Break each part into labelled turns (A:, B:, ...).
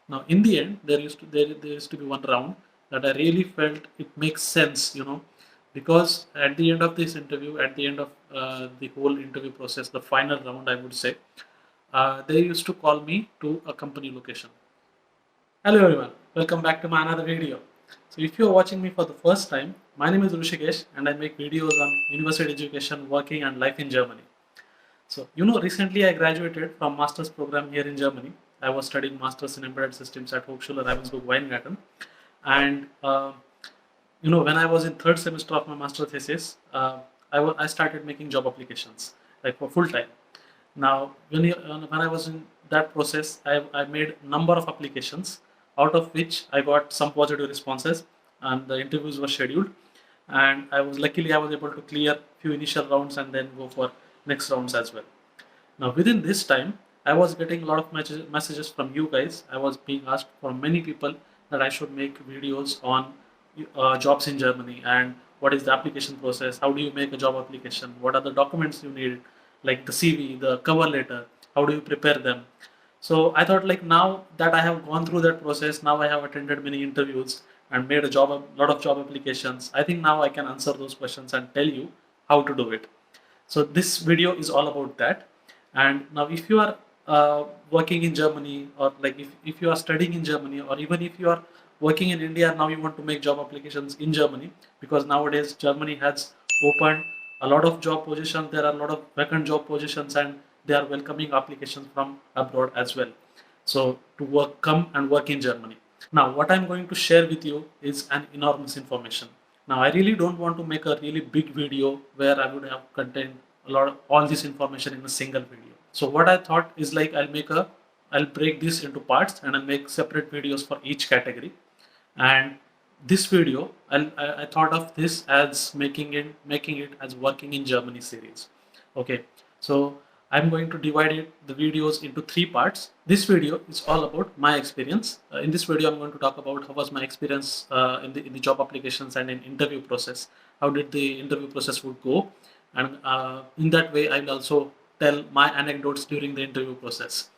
A: Now, in the end, there used to be one round that I really felt it makes sense, because at the end of this interview, at the end of the whole interview process, the final round, I would say, they used to call me to a company location. Hello everyone, welcome back to my another video. So if you are watching me for the first time, my name is Rushikesh and I make videos on university education, working and life in Germany. So recently I graduated from master's program here in Germany. I was studying masters in embedded systems at Hochschule Ravensburg Weingarten, and when I was in third semester of my master thesis, I started making job applications like for full time. Now, when I was in that process, I made number of applications, out of which I got some positive responses, and the interviews were scheduled. And I was able to clear few initial rounds and then go for next rounds as well. Now, within this time, I was getting a lot of messages from you guys. I was being asked from many people that I should make videos on jobs in Germany and what is the application process, how do you make a job application, what are the documents you need, like the CV, the cover letter, how do you prepare them. So I thought, like, now that I have gone through that process, now I have attended many interviews and made a lot of job applications. I think now I can answer those questions and tell you how to do it. So this video is all about that. And now if you are working in Germany, or like if you are studying in Germany, or even if you are working in India, now you want to make job applications in Germany, because nowadays Germany has opened a lot of job positions. There are a lot of vacant job positions and they are welcoming applications from abroad as well. So to come and work in Germany. Now what I'm going to share with you is an enormous information. Now I really don't want to make a really big video where I would have contained all this information in a single video. So what I thought is, like, I'll break this into parts and I'll make separate videos for each category. And this video, I thought of this as making it as working in Germany series. Okay, so I'm going to divide the videos into three parts. This video is all about my experience. In this video, I'm going to talk about how was my experience in the job applications and in interview process. How did the interview process would go, and in that way, I will also tell my anecdotes during the interview process.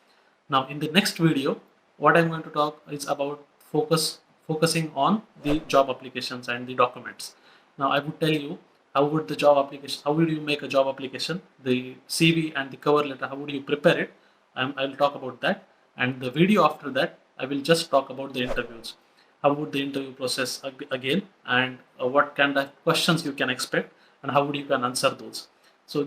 A: Now, in the next video, what I'm going to talk is about focusing on the job applications and the documents. Now, I would tell you how would you make a job application, the CV and the cover letter, how would you prepare it? I will talk about that. And the video after that, I will just talk about the interviews. How would the interview process again, and what kind of questions you can expect, and how would you can answer those. So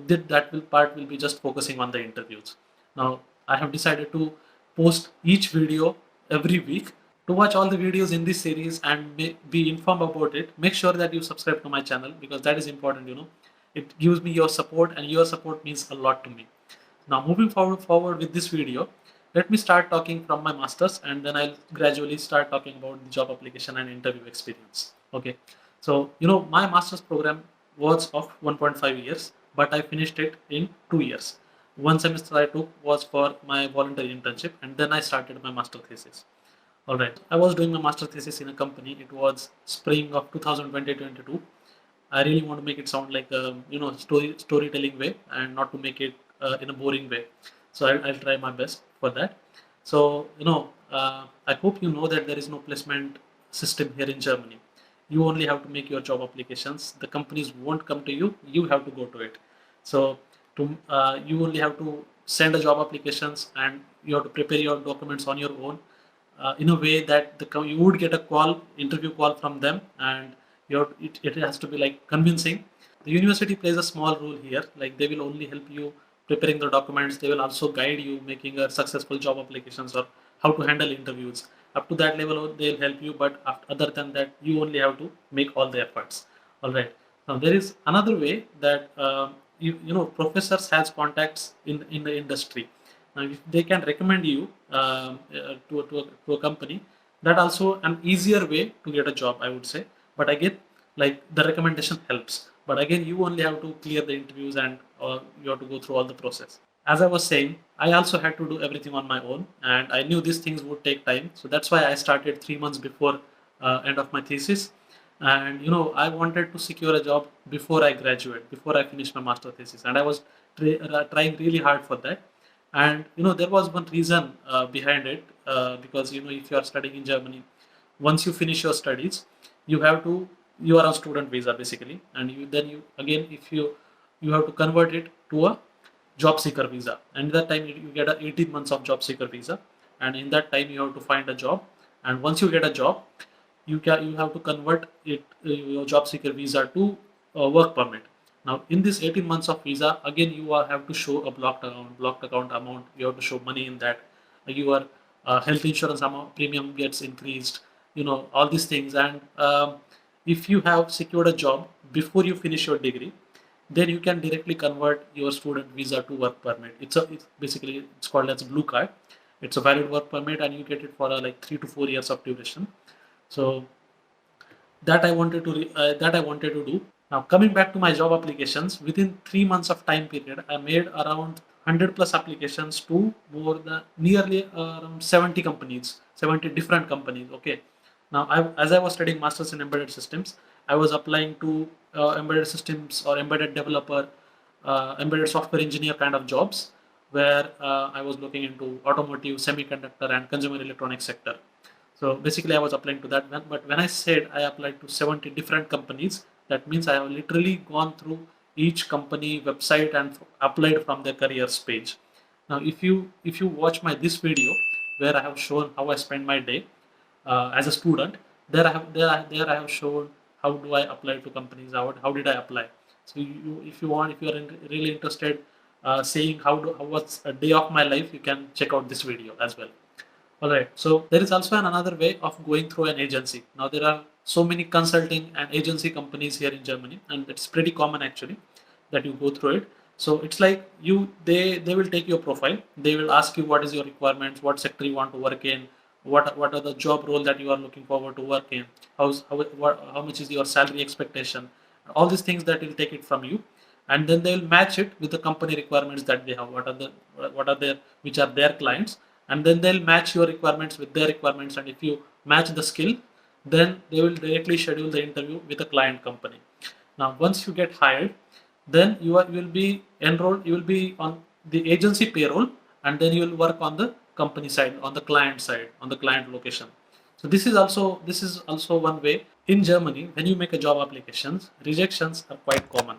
A: part will be just focusing on the interviews. Now, I have decided to post each video every week. To watch all the videos in this series and be informed about it, make sure that you subscribe to my channel, because that is important. It gives me your support, and your support means a lot to me. Now, moving forward with this video, let me start talking from my masters, and then I'll gradually start talking about the job application and interview experience. Okay, so my master's program was of 1.5 years, but I finished it in 2 years. One semester I took was for my voluntary internship, and then I started my master thesis. All right, I was doing my master thesis in a company. It was spring of 2020-22. I really want to make it sound like a storytelling way, and not to make it in a boring way. So I'll try my best for that. So I hope you know that there is no placement system here in Germany. You only have to make your job applications. The companies won't come to you. You have to go to it. So you only have to send a job applications, and you have to prepare your documents on your own. In a way that you would get a interview call from them, and it has to be like convincing. The university plays a small role here. Like, they will only help you preparing the documents. They will also guide you making a successful job applications, or how to handle interviews. Up to that level, they'll help you, but other than that, you only have to make all the efforts. All right. Now there is another way that professors has contacts in the industry. Now, if they can recommend you to a company, that also an easier way to get a job, I would say. But again, like, the recommendation helps. But again, you only have to clear the interviews, and you have to go through all the process. As I was saying, I also had to do everything on my own, and I knew these things would take time. So that's why I started 3 months before end of my thesis. And I wanted to secure a job before I graduate, before I finish my master thesis, and I was trying really hard for that. And there was one reason behind it, because if you are studying in Germany, once you finish your studies, you are on student visa basically, and you again, if you have to convert it to a job seeker visa, and that time you get a 18 months of job seeker visa, and in that time you have to find a job, and once you get a job, you have to convert it, your job seeker visa, to work permit. Now in this 18 months of visa, again have to show a blocked account amount. You have to show money in that. Your health insurance amount premium gets increased. All these things, and if you have secured a job before you finish your degree, then you can directly convert your student visa to work permit. It's basically, it's called as blue card. It's a valid work permit, and you get it for like 3 to 4 years of duration. So that I wanted to do. Now coming back to my job applications, within 3 months of time period, I made around 100 plus applications to more than nearly around 70 companies, 70 different companies. Okay. Now, as I was studying masters in embedded systems, I was applying to embedded systems or embedded developer, embedded software engineer kind of jobs, where I was looking into automotive, semiconductor, and consumer electronics sector. So basically, I was applying to that one. But when I said I applied to 70 different companies, that means I have literally gone through each company website and applied from their careers page. Now, if you watch my this video where I have shown how I spend my day as a student, there I have shown how do I apply to companies. How did I apply? So if you are really interested, seeing how was a day of my life, you can check out this video as well. All right. So there is also another way of going through an agency. Now there are so many consulting and agency companies here in Germany, and it's pretty common actually that you go through it. So it's like they will take your profile. They will ask you what is your requirements, what sector you want to work in, what are the job role that you are looking forward to work in, how much is your salary expectation, all these things that will take it from you, and then they will match it with the company requirements that they have. What are their which are their clients, and then they'll match your requirements with their requirements, and if you match the skill, then they will directly schedule the interview with the client company. Now once you get hired, then you will be enrolled, you will be on the agency payroll, and then you will work on the company side, on the client side, on the client location. So this is also one way. In Germany, when you make a job applications, rejections are quite common.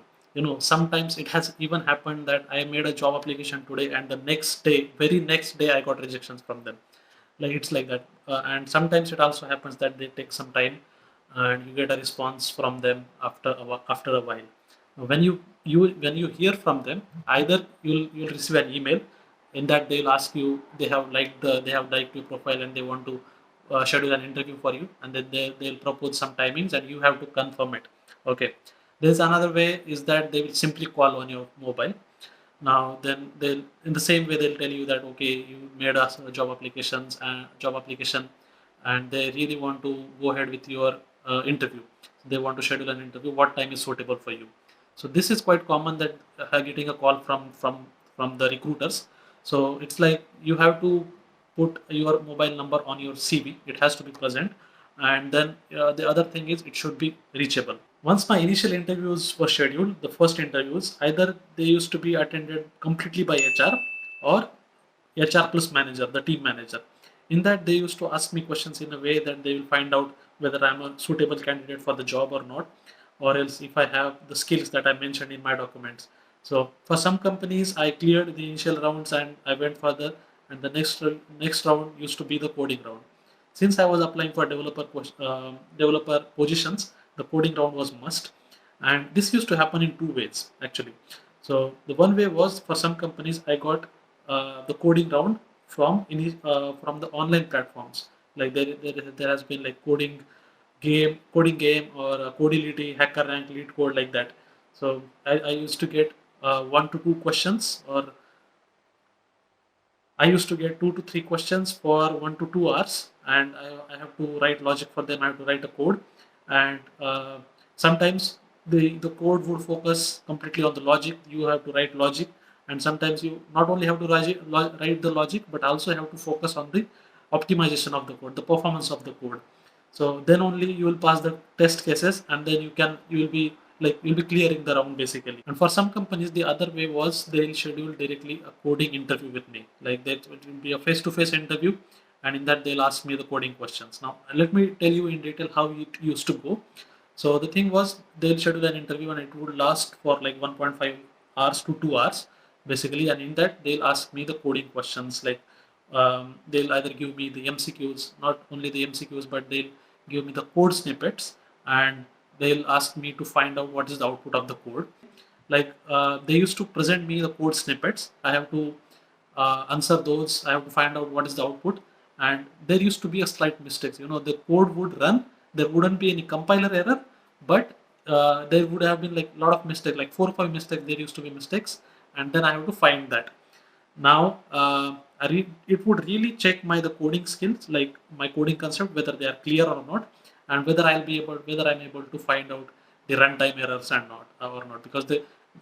A: Sometimes it has even happened that I made a job application today, and the next day, very next day, I got rejections from them. Like, it's like that. And sometimes it also happens that they take some time, and you get a response from them after a while. When you hear from them, either you'll receive an email. In that, they'll ask you, they have liked your profile, and they want to schedule an interview for you, and then they'll propose some timings, and you have to confirm it. Okay. There's another way, is that they will simply call on your mobile. Now then, they'll in the same way, they'll tell you that, okay, you made us a job application, and they really want to go ahead with your interview. They want to schedule an interview. What time is suitable for you? So this is quite common, that getting a call from the recruiters. So it's like you have to put your mobile number on your CV. It has to be present, and then the other thing is, it should be reachable. Once my initial interviews were scheduled, the first interviews, either they used to be attended completely by HR, or HR plus manager, the team manager. In that, they used to ask me questions in a way that they will find out whether I'm a suitable candidate for the job or not, or else if I have the skills that I mentioned in my documents. So for some companies, I cleared the initial rounds and I went further, and the next round used to be the coding round. Since I was applying for developer positions, the coding round was must, and this used to happen in two ways actually. So the one way was, for some companies, I got the coding round from the online platforms. Like there has been like coding game, or Codility, Hacker Rank, Lead Code, like that. So I used to get 1 to 2 questions, or I used to get 2 to 3 questions for 1 to 2 hours, and I have to write logic for them. I have to write a code, and sometimes the code would focus completely on the logic. You have to write logic, and sometimes you not only have to write the logic, but also have to focus on the optimization of the code, the performance of the code. So then only you will pass the test cases, and then you will be like you'll be clearing the round basically. And for some companies, the other way was they'll schedule directly a coding interview with me. Like that it will be a face-to-face interview, and in that they'll ask me the coding questions. Now let me tell you in detail how it used to go. So the thing was they'll schedule an interview and it would last for like 1.5 hours to 2 hours basically, and in that they'll ask me the coding questions. Like they'll either give me the MCQs, not only the MCQs, but they'll give me the code snippets, and they'll ask me to find out what is the output of the code. Like they used to present me the code snippets. I have to answer those. I have to find out what is the output. And there used to be a slight mistakes. The code would run. There wouldn't be any compiler error, but there would have been like a lot of mistakes, like 4 or 5 mistakes. There used to be mistakes, and then I have to find that. Now, it would really check the coding skills, like my coding concept, whether they are clear or not, and whether I'm able to find out the runtime errors and not or not. Because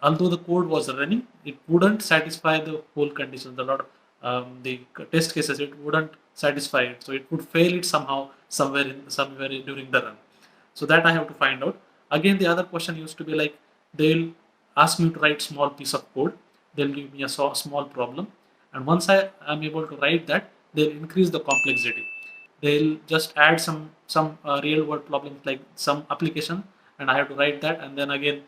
A: although the code was running, it wouldn't satisfy the whole conditions. A lot of the test cases, it wouldn't satisfy it, so it would fail it somehow, somewhere during the run. So that I have to find out. Again, the other question used to be like they'll ask me to write small piece of code. They'll give me a small problem, and once I am able to write that, they'll increase the complexity. They'll just add some real world problems, like some application, and I have to write that, and then again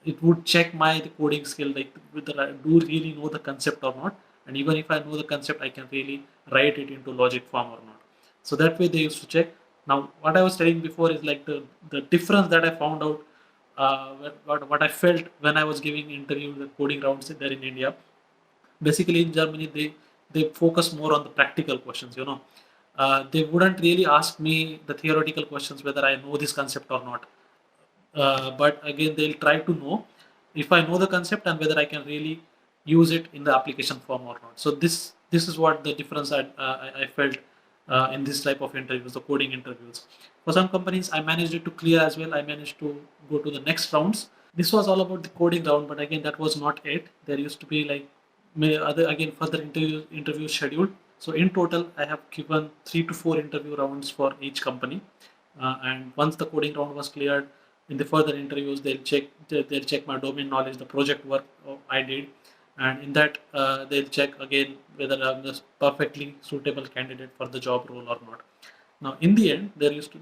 A: it would check my coding skill, like whether I do really know the concept or not. And even if I know the concept, I can really write it into logic form or not. So that way they used to check. Now what I was telling before is like the difference that I found out, what I felt when I was giving interview, the coding rounds there in India. Basically in Germany, they focus more on the practical questions. They wouldn't really ask me the theoretical questions whether I know this concept or not. But again, they'll try to know if I know the concept and whether I can really use it in the application form or not. So this is what the difference I felt in this type of interviews, the coding interviews. For some companies, I managed it to clear as well. I managed to go to the next rounds. This was all about the coding round, but again, that was not it. There used to be like further interviews scheduled. So in total, I have given 3 to 4 interview rounds for each company. And once the coding round was cleared, in the further interviews, they'll check my domain knowledge, the project work I did, and in that they'll check again whether I'm the perfectly suitable candidate for the job role or not. Now, in the end, there used to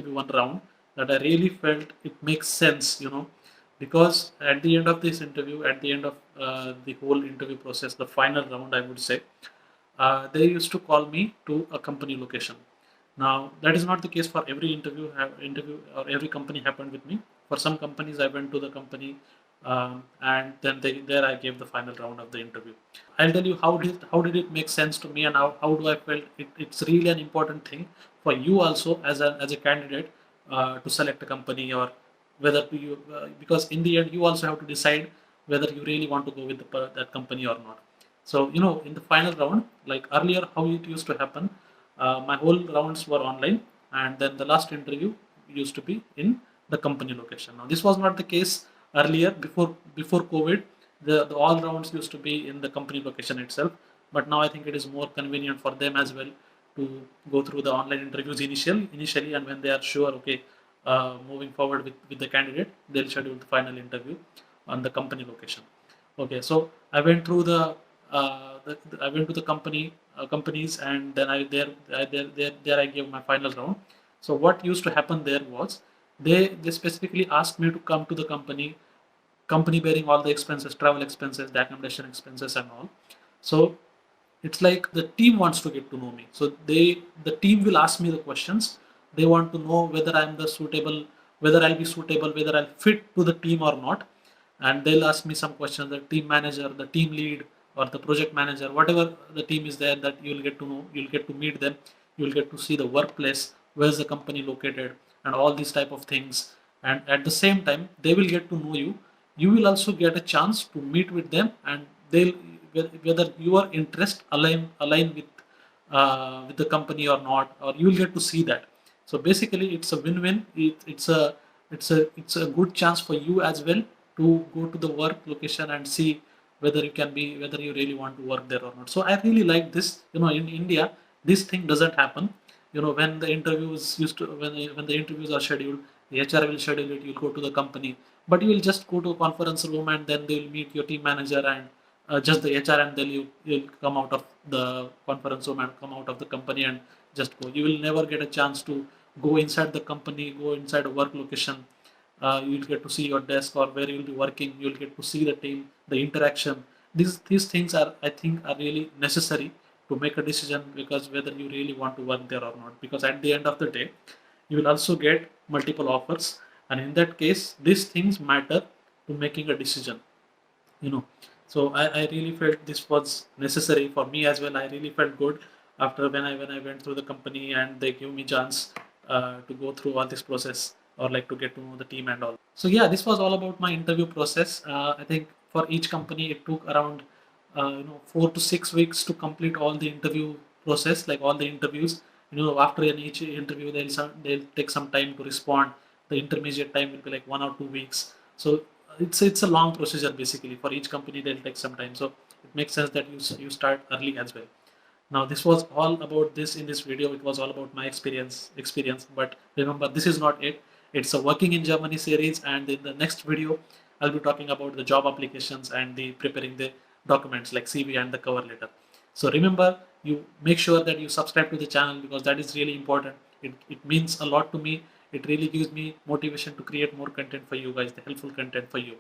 A: be one round that I really felt it makes sense, because at the end of this interview, at the end of the whole interview process, the final round, I would say, they used to call me to a company location. Now, that is not the case for every interview or every company happened with me. For some companies, I went to the company, and then there I gave the final round of the interview. I'll tell you how did it make sense to me, and how do I felt it's really an important thing for you also as a candidate to select a company, or whether to you because in the end you also have to decide whether you really want to go with that company or not. So in the final round, like earlier how it used to happen, my whole rounds were online, and then the last interview used to be in the company location. Now this was not the case earlier, before COVID. The all rounds used to be in the company location itself, but now I think it is more convenient for them as well to go through the online interviews initially, and when they are sure, okay, moving forward with the candidate, they'll schedule the final interview on the company location. Okay, so I went through I went to the companies, and then there I gave my final round. So what used to happen there was they specifically asked me to come to the company bearing all the expenses, travel expenses, the accommodation expenses, and all. So it's like the team wants to get to know me. So the team will ask me the questions. They want to know whether whether I'll be suitable, whether I'll fit to the team or not. And they'll ask me some questions. The team manager, the team lead, or the project manager, whatever the team is there, that you'll get to know, you'll get to meet them, you'll get to see the workplace, where's the company located, and all these type of things. And at the same time, they will get to know you. You will also get a chance to meet with them, and they'll whether your interest align with the company or not, or you will get to see that. So basically, it's a win-win. It's a good chance for you as well to go to the work location and see whether whether you really want to work there or not. So I really like this. In India, this thing doesn't happen. When the interviews are scheduled, The HR will schedule it. You'll go to the company, but you will just go to a conference room and then they will meet your team manager and just the HR, and then you'll come out of the conference room and come out of the company and just go. You will never get a chance to go inside the company, go inside a work location. You'll get to see your desk or where you'll be working. You'll get to see the team, the interaction. These things are, I think, are really necessary to make a decision, because whether you really want to work there or not. Because at the end of the day, you will also get multiple offers, and in that case, these things matter to making a decision. you know so I really felt this was necessary for me as well. I really felt good after when I went through the company and they gave me chance to go through all this process, or like to get to know the team and all. So yeah, this was all about my interview process. I think for each company it took around 4 to 6 weeks to complete all the interview process, like all the interviews. After each interview they'll take some time to respond. The intermediate time will be like 1 or 2 weeks. So it's a long procedure. Basically for each company they'll take some time, so it makes sense that you start early as well. Now this was all about this in this video. It was all about my experience. But remember, this is not it. It's a working in Germany series, and in the next video I'll be talking about the job applications and the preparing the documents like CV and the cover letter. So remember, you make sure that you subscribe to the channel, because that is really important. It means a lot to me. It really gives me motivation to create more content for you guys, the helpful content for you.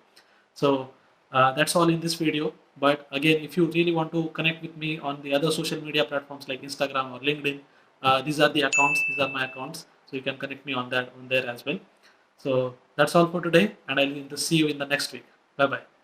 A: So that's all in this video. But again, if you really want to connect with me on the other social media platforms like Instagram or LinkedIn, these are the accounts. These are my accounts. So you can connect me on there as well. So that's all for today, and I'll see you in the next week. Bye bye.